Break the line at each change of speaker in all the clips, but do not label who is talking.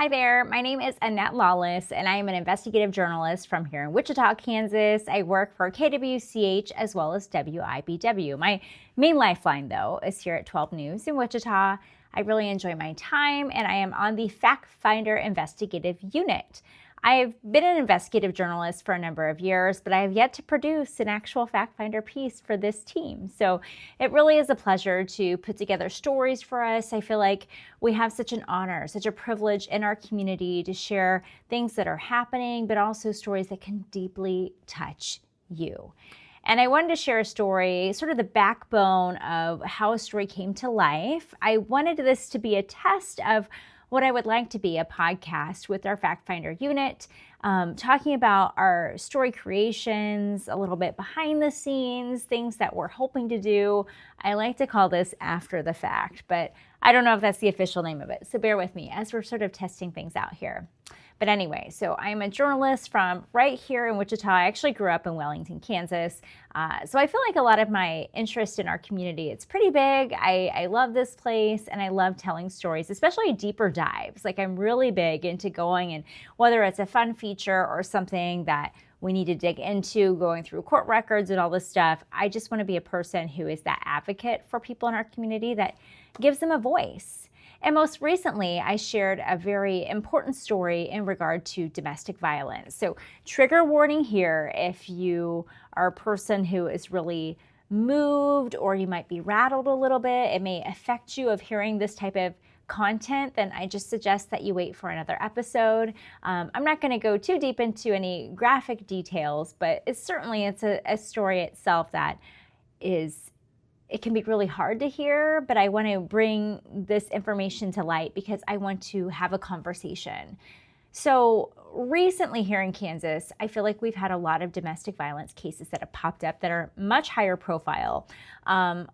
Hi there, my name is Annette Lawless, and I am an investigative journalist from here in Wichita, Kansas. I work for KWCH as well as WIBW. My main lifeline, though, is here at 12 News in Wichita. I really enjoy my time, and I am on the Fact Finder Investigative Unit. I've been an investigative journalist for a number of years, but I have yet to produce an actual Fact Finder piece for this team. So it really is a pleasure to put together stories for us. I feel like we have such an honor, such a privilege in our community to share things that are happening, but also stories that can deeply touch you. And I wanted to share a story, sort of the backbone of how a story came to life. I wanted this to be a test of what I would like to be a podcast with our Fact Finder unit, talking about our story creations, a little bit behind the scenes, things that we're hoping to do. I like to call this After the Fact, but I don't know if that's the official name of it. So bear with me as we're sort of testing things out here. But anyway, so I'm a journalist from right here in Wichita. I actually grew up in Wellington, Kansas. So I feel like a lot of my interest in our community, it's pretty big. I love this place and I love telling stories, especially deeper dives. Like I'm really big into going, and whether it's a fun feature or something that we need to dig into, going through court records and all this stuff, I just want to be a person who is that advocate for people in our community that gives them a voice. And most recently, I shared a very important story in regard to domestic violence. So trigger warning here if you are a person who is really moved or you might be rattled a little bit, it may affect you of hearing this type of content, then I just suggest that you wait for another episode. I'm not going to go too deep into any graphic details, but it's a story itself that it can be really hard to hear, but I want to bring this information to light because I want to have a conversation. So recently here in Kansas, I feel like we've had a lot of domestic violence cases that have popped up that are much higher profile.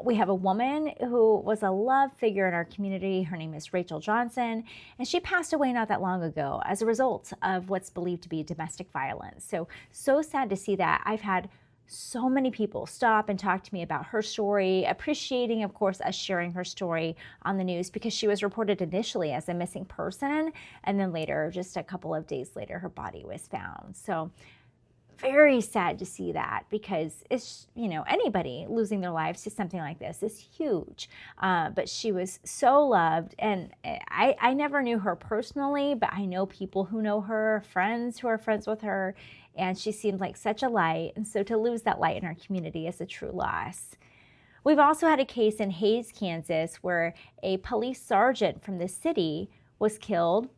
We have a woman who was a love figure in our community. Her name is Rachel Johnson, and she passed away not that long ago as a result of what's believed to be domestic violence. So sad to see that. I've had so many people stop and talk to me about her story, appreciating, of course, us sharing her story on the news because she was reported initially as a missing person, and then later, just a couple of days later, her body was found. So very sad to see that because it's, anybody losing their lives to something like this is huge. But she was so loved, and I never knew her personally, but I know people who know her, friends who are friends with her, and she seemed like such a light. And so to lose that light in our community is a true loss. We've also had a case in Hays, Kansas, where a police sergeant from the city was killed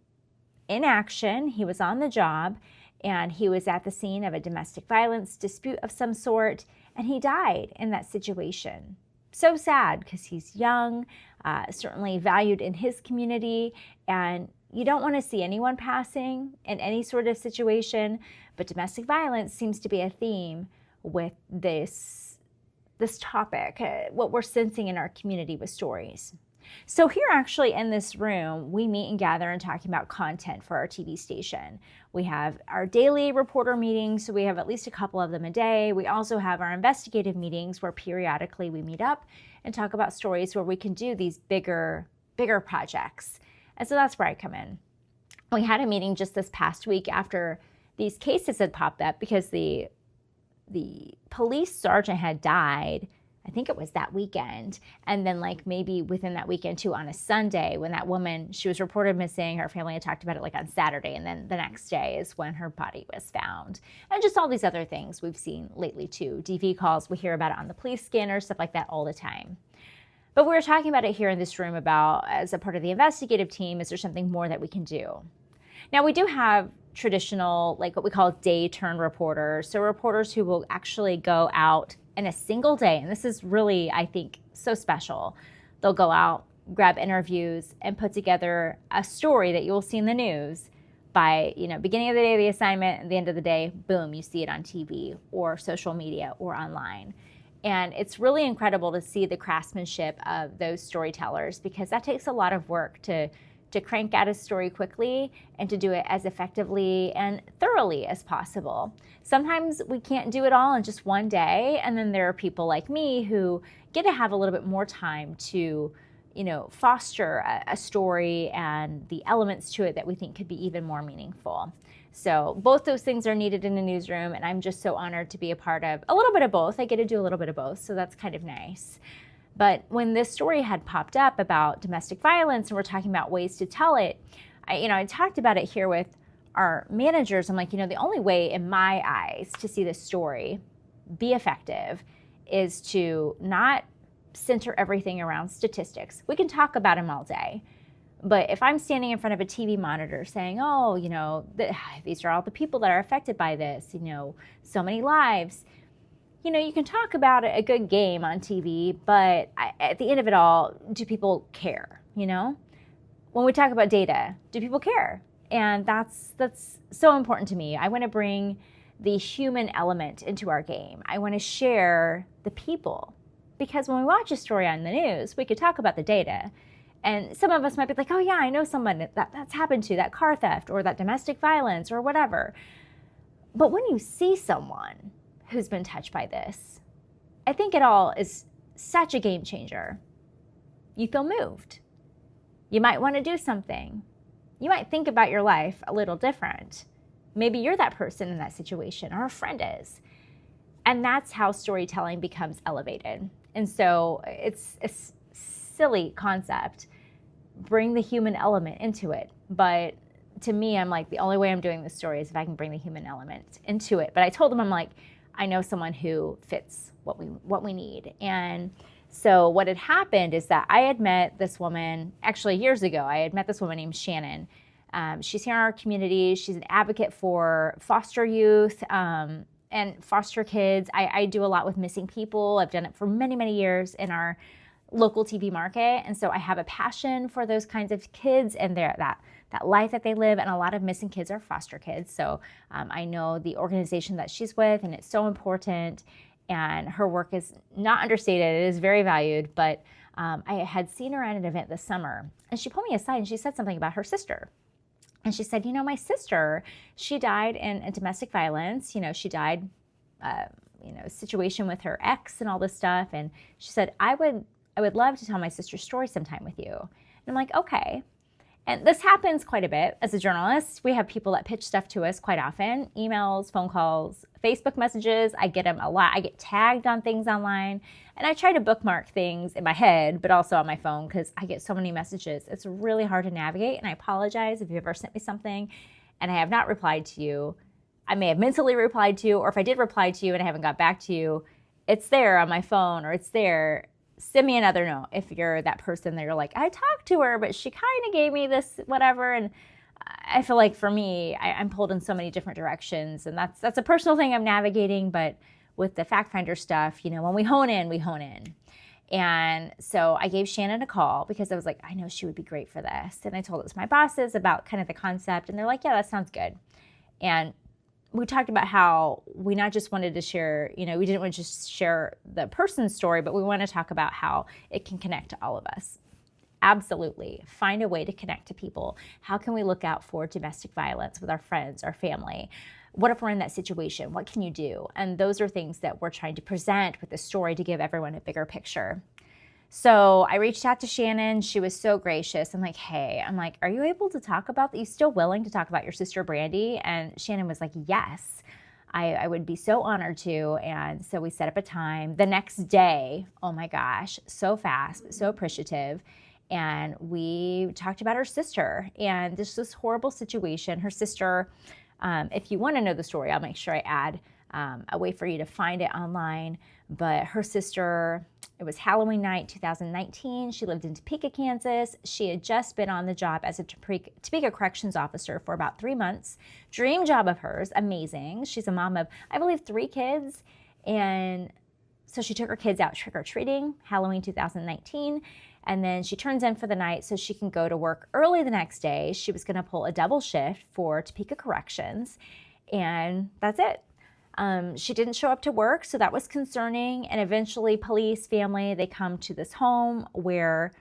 in action. He was on the job, and he was at the scene of a domestic violence dispute of some sort, and he died in that situation. So sad because he's young, certainly valued in his community, and you don't want to see anyone passing in any sort of situation, but domestic violence seems to be a theme with this topic, what we're sensing in our community with stories. So here actually in this room, we meet and gather and talking about content for our TV station. We have our daily reporter meetings, so we have at least a couple of them a day. We also have our investigative meetings where periodically we meet up and talk about stories where we can do these bigger projects. And so that's where I come in. We had a meeting just this past week after these cases had popped up because the police sergeant had died. I think it was that weekend. And then maybe within that weekend too, on a Sunday when that woman, she was reported missing, her family had talked about it on Saturday. And then the next day is when her body was found. And just all these other things we've seen lately too. DV calls, we hear about it on the police scanner, stuff like that all the time. But we were talking about it here in this room about, as a part of the investigative team, is there something more that we can do? Now, we do have traditional, what we call day turn reporters. So reporters who will actually go out in a single day. And this is really, I think, so special. They'll go out, grab interviews, and put together a story that you will see in the news by, beginning of the day of the assignment, and the end of the day, boom, you see it on TV or social media or online. And it's really incredible to see the craftsmanship of those storytellers because that takes a lot of work to crank out a story quickly and to do it as effectively and thoroughly as possible. Sometimes we can't do it all in just one day, and then there are people like me who get to have a little bit more time to foster a story and the elements to it that we think could be even more meaningful. So both those things are needed in a newsroom, and I'm just so honored to be a part of a little bit of both. I get to do a little bit of both, so that's kind of nice. But when this story had popped up about domestic violence and we're talking about ways to tell it, I talked about it here with our managers. I'm like, the only way in my eyes to see this story be effective is to not center everything around statistics. We can talk about them all day. But if I'm standing in front of a TV monitor saying, these are all the people that are affected by this, so many lives, you can talk about a good game on TV, but at the end of it all, do people care, When we talk about data, do people care? And that's so important to me. I want to bring the human element into our game. I want to share the people. Because when we watch a story on the news, we could talk about the data. And some of us might be like, oh yeah, I know someone that's happened to, that car theft or that domestic violence or whatever. But when you see someone who's been touched by this, I think it all is such a game changer. You feel moved. You might want to do something. You might think about your life a little different. Maybe you're that person in that situation, or a friend is. And that's how storytelling becomes elevated. And so it's a silly concept. Bring the human element into it. But to me, I'm like, the only way I'm doing this story is if I can bring the human element into it. But I told them, I'm like, I know someone who fits what we need. And so what had happened is that I had met this woman, actually years ago, I had met this woman named Shannon. She's here in our community. She's an advocate for foster youth and foster kids. I do a lot with missing people. I've done it for many, many years in our local TV market. And so I have a passion for those kinds of kids and that life that they live. And a lot of missing kids are foster kids. So I know the organization that she's with, and it's so important. And her work is not understated. It is very valued. But I had seen her at an event this summer, and she pulled me aside and she said something about her sister. And she said, my sister, she died in a domestic violence. She died, situation with her ex and all this stuff. And she said, I would love to tell my sister's story sometime with you. And I'm like, okay. And this happens quite a bit as a journalist. We have people that pitch stuff to us quite often, emails, phone calls, Facebook messages. I get them a lot. I get tagged on things online, and I try to bookmark things in my head, but also on my phone because I get so many messages. It's really hard to navigate, and I apologize if you've ever sent me something and I have not replied to you. I may have mentally replied to you, or if I did reply to you and I haven't got back to you, it's there on my phone, or it's there. Send me another note if you're that person that you're like, I talked to her, but she kind of gave me this whatever. And I feel like for me, I'm pulled in so many different directions. And that's a personal thing I'm navigating. But with the fact finder stuff, when we hone in, we hone in. And so I gave Shannon a call because I was like, I know she would be great for this. And I told it to my bosses about kind of the concept. And they're like, yeah, that sounds good. And we talked about how we not just wanted to share, we didn't want to just share the person's story, but we want to talk about how it can connect to all of us. Absolutely. Find a way to connect to people. How can we look out for domestic violence with our friends, our family? What if we're in that situation? What can you do? And those are things that we're trying to present with the story to give everyone a bigger picture. So I reached out to Shannon. She was so gracious. I'm like, hey, are you able to talk about that? You still willing to talk about your sister, Brandy? And Shannon was like, yes, I would be so honored to. And so we set up a time. The next day, oh my gosh, so fast, so appreciative. And we talked about her sister and this horrible situation. Her sister, if you want to know the story, I'll make sure I add a way for you to find it online. But her sister, it was Halloween night, 2019. She lived in Topeka, Kansas. She had just been on the job as a Topeka corrections officer for about 3 months. Dream job of hers, amazing. She's a mom of, I believe, 3 kids. And so she took her kids out trick-or-treating, Halloween 2019. And then she turns in for the night so she can go to work early the next day. She was going to pull a double shift for Topeka Corrections. And that's it. She didn't show up to work, so that was concerning. And eventually police, family, they come to this home where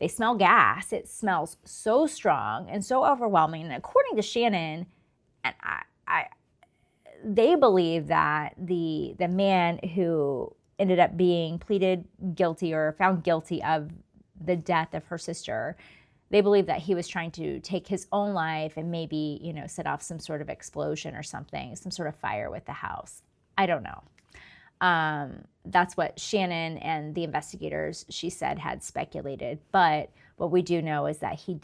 they smell gas. It smells so strong and so overwhelming. And according to Shannon, and they believe that the man who ended up being pleaded guilty or found guilty of the death of her sister. They believe that he was trying to take his own life and maybe, set off some sort of explosion or something, some sort of fire with the house. I don't know. That's what Shannon and the investigators, she said, had speculated. But what we do know is that he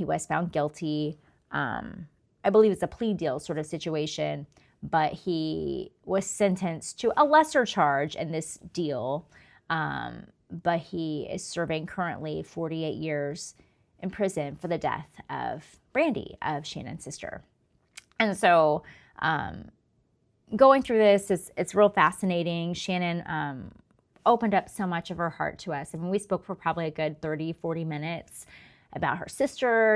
was found guilty. I believe it's a plea deal sort of situation, but he was sentenced to a lesser charge in this deal. But he is serving currently 48 years in prison for the death of Brandy, of Shannon's sister. And so going through this, it's real fascinating. Shannon opened up so much of her heart to us. I mean, we spoke for probably a good 30, 40 minutes about her sister.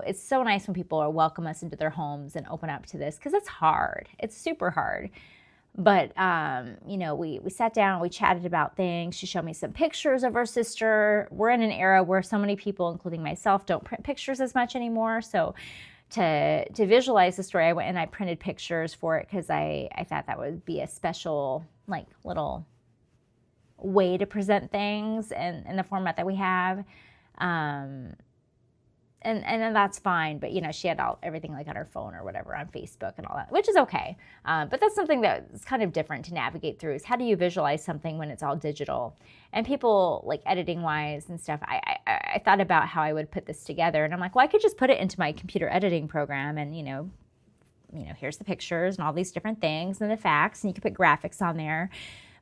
It's so nice when people welcome us into their homes and open up to this, because it's hard. It's super hard. But, we sat down, we chatted about things. She showed me some pictures of her sister. We're in an era where so many people, including myself, don't print pictures as much anymore. So to visualize the story, I went and I printed pictures for it, because I thought that would be a special, little way to present things in the format that we have. And then that's fine, but she had everything on her phone or whatever, on Facebook and all that, which is okay. But that's something that's kind of different to navigate through, is how do you visualize something when it's all digital? And people, editing wise and stuff, I thought about how I would put this together, and I'm like, well, I could just put it into my computer editing program, and here's the pictures and all these different things and the facts, and you could put graphics on there.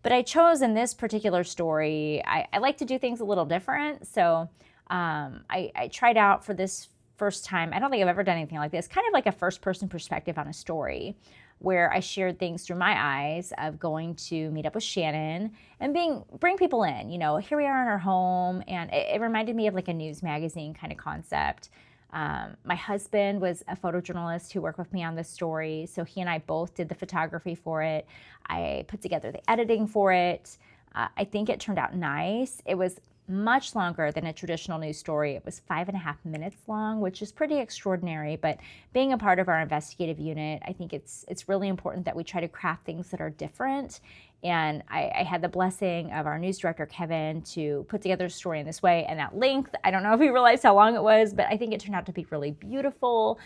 But I chose in this particular story, I like to do things a little different, so I tried out for this first time. I don't think I've ever done anything like this, kind of like a first-person perspective on a story, where I shared things through my eyes of going to meet up with Shannon and bring people in. Here we are in our home, and it reminded me of a news magazine kind of concept. My husband was a photojournalist who worked with me on this story, so he and I both did the photography for it. I put together the editing for it. I think it turned out nice. It was much longer than a traditional news story. It was 5.5 minutes long, which is pretty extraordinary. But being a part of our investigative unit, I think it's really important that we try to craft things that are different. And I had the blessing of our news director, Kevin, to put together a story in this way. And at length, I don't know if he realized how long it was, but I think it turned out to be really beautiful.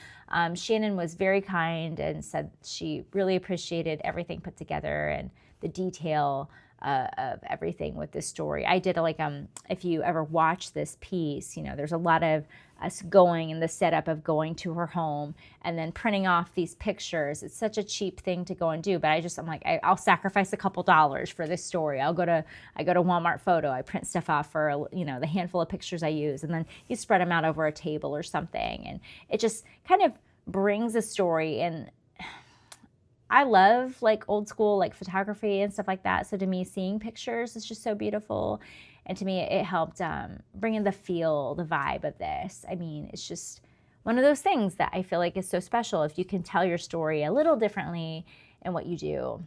Shannon was very kind and said she really appreciated everything put together and the detail of everything with this story. I did if you ever watch this piece, there's a lot of us going in the setup of going to her home and then printing off these pictures. It's such a cheap thing to go and do, but I'm like, I'll sacrifice a couple dollars for this story. I go to Walmart Photo. I print stuff off for, the handful of pictures I use, and then you spread them out over a table or something. And it just kind of brings a story in. I love old school photography and stuff like that. So to me, seeing pictures is just so beautiful. And to me, it helped bring in the feel, the vibe of this. I mean, it's just one of those things that I feel like is so special if you can tell your story a little differently in what you do.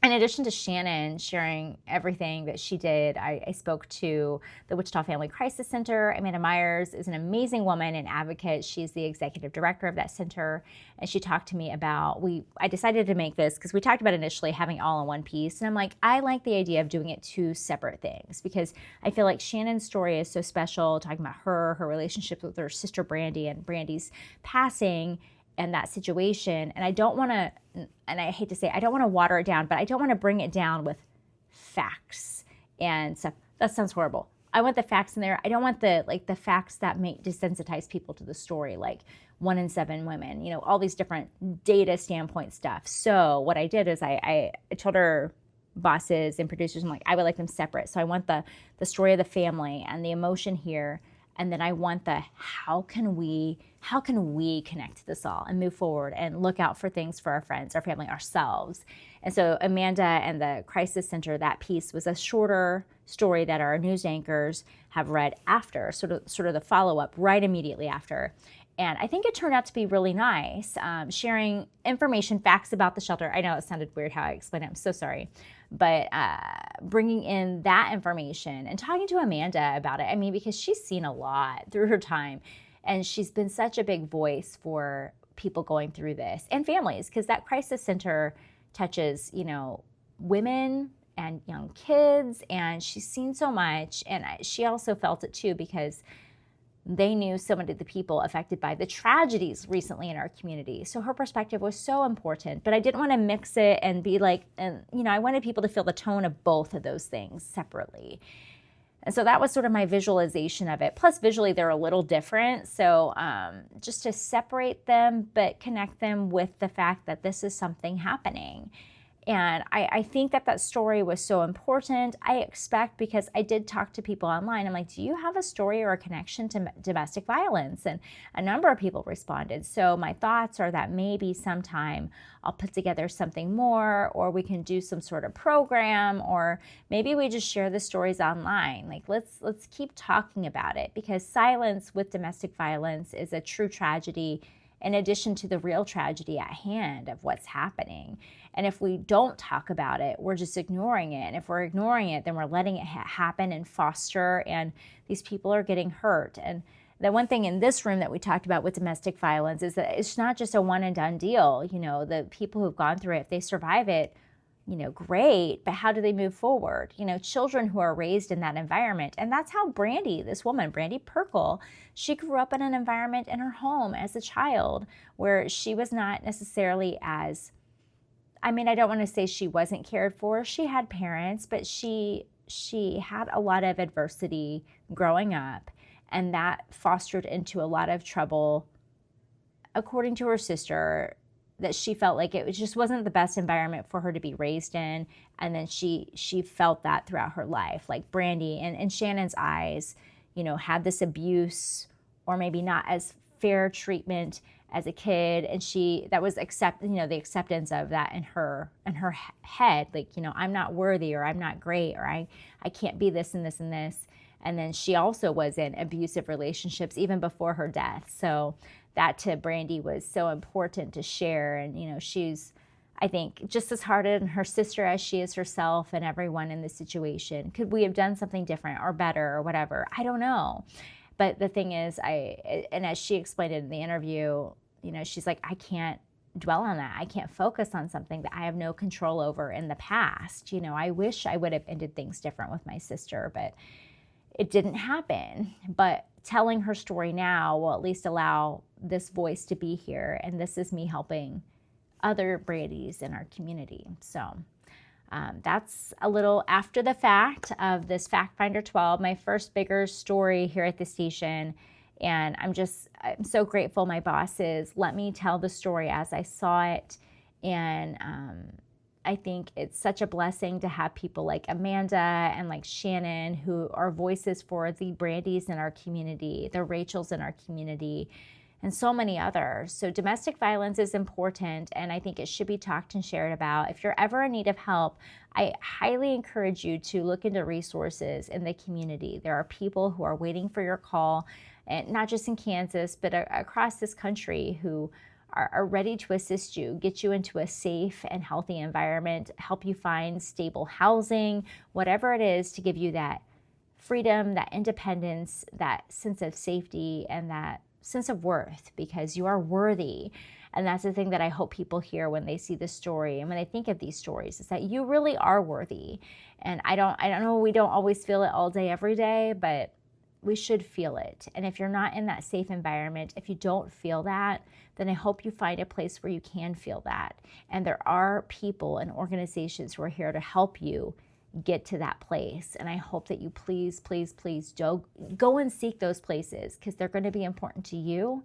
In addition to Shannon sharing everything that she did, I spoke to the Wichita Family Crisis Center. Amanda Myers is an amazing woman and advocate. She's the executive director of that center. And she talked to me about, I decided to make this because we talked about initially having all in one piece. And I'm like, I like the idea of doing it two separate things, because I feel like Shannon's story is so special, talking about her relationship with her sister Brandy and Brandy's passing and that situation. And I don't want to, and I hate to say, I don't want to water it down, but I don't want to bring it down with facts and stuff. That sounds horrible. I want the facts in there. I don't want the facts that make desensitize people to the story, like 1 in 7 women, all these different data standpoint stuff. So what I did is I told her bosses and producers, I'm like, I would like them separate. So I want the story of the family and the emotion here. And then I want how can we connect to this all and move forward and look out for things for our friends, our family, ourselves. And so Amanda and the Crisis Center, that piece was a shorter story that our news anchors have read after, sort of the follow-up right immediately after. And I think it turned out to be really nice, sharing information, facts about the shelter. I know it sounded weird how I explained it. I'm so sorry. But bringing in that information and talking to Amanda about it, I mean, because she's seen a lot through her time, and she's been such a big voice for people going through this and families, because that crisis center touches, women and young kids, and she's seen so much. And she also felt it too, because they knew so many of the people affected by the tragedies recently in our community. So her perspective was so important, but I didn't want to mix it and be like, and I wanted people to feel the tone of both of those things separately. And so that was sort of my visualization of it. Plus, visually, they're a little different. So just to separate them, but connect them with the fact that this is something happening. And I think that story was so important. I expect, because I did talk to people online, I'm like, do you have a story or a connection to domestic violence? And a number of people responded. So my thoughts are that maybe sometime I'll put together something more, or we can do some sort of program, or maybe we just share the stories online. Like, let's keep talking about it, because silence with domestic violence is a true tragedy, in addition to the real tragedy at hand of what's happening. And if we don't talk about it, we're just ignoring it. And if we're ignoring it, then we're letting it happen and foster, and these people are getting hurt. And the one thing in this room that we talked about with domestic violence is that it's not just a one and done deal. The people who've gone through it, if they survive it, great, but how do they move forward? Children who are raised in that environment. And that's how this woman, Brandy Perkle, she grew up in an environment in her home as a child where she was not necessarily I don't want to say she wasn't cared for. She had parents, but she had a lot of adversity growing up, and that fostered into a lot of trouble, according to her sister, that she felt like it just wasn't the best environment for her to be raised in. And then she felt that throughout her life. Like Brandy, in Shannon's eyes, had this abuse, or maybe not as fair treatment as a kid. And that was the acceptance of that in her head. Like, I'm not worthy, or I'm not great, or I can't be this and this and this. And then she also was in abusive relationships even before her death. So that to Brandy was so important to share. And, she's, I think, just as hard on her sister as she is herself and everyone in this situation. Could we have done something different or better or whatever? I don't know. But the thing is, and as she explained it in the interview, she's like, I can't dwell on that. I can't focus on something that I have no control over in the past. I wish I would have ended things different with my sister, but it didn't happen. But telling her story now will at least allow this voice to be here. And this is me helping other Brandys in our community. So that's a little after the fact of this Fact Finder 12, my first bigger story here at the station. And I'm so grateful my bosses let me tell the story as I saw it. And I think it's such a blessing to have people like Amanda and like Shannon, who are voices for the Brandys in our community, the Rachels in our community, and so many others. So domestic violence is important, and I think it should be talked and shared about. If you're ever in need of help, I highly encourage you to look into resources in the community. There are people who are waiting for your call, and not just in Kansas, but across this country, who are ready to assist you, get you into a safe and healthy environment, help you find stable housing, whatever it is, to give you that freedom, that independence, that sense of safety, and that sense of worth, because you are worthy. And that's the thing that I hope people hear when they see this story and when they think of these stories, is that you really are worthy. And I don't know, we don't always feel it all day, every day, but we should feel it. And if you're not in that safe environment, if you don't feel that, then I hope you find a place where you can feel that. And there are people and organizations who are here to help you get to that place. And I hope that you please, please, please go and seek those places, because they're going to be important to you.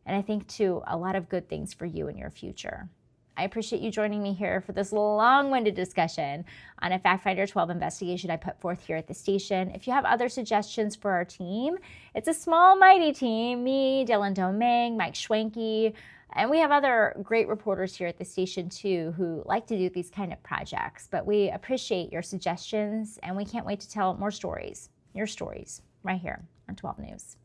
And I think to a lot of good things for you in your future. I appreciate you joining me here for this long-winded discussion on a Fact Finder 12 investigation I put forth here at the station. If you have other suggestions for our team, it's a small, mighty team. Me, Dylan Domingue, Mike Schwenke, and we have other great reporters here at the station too, who like to do these kind of projects. But we appreciate your suggestions, and we can't wait to tell more stories, your stories, right here on 12 News.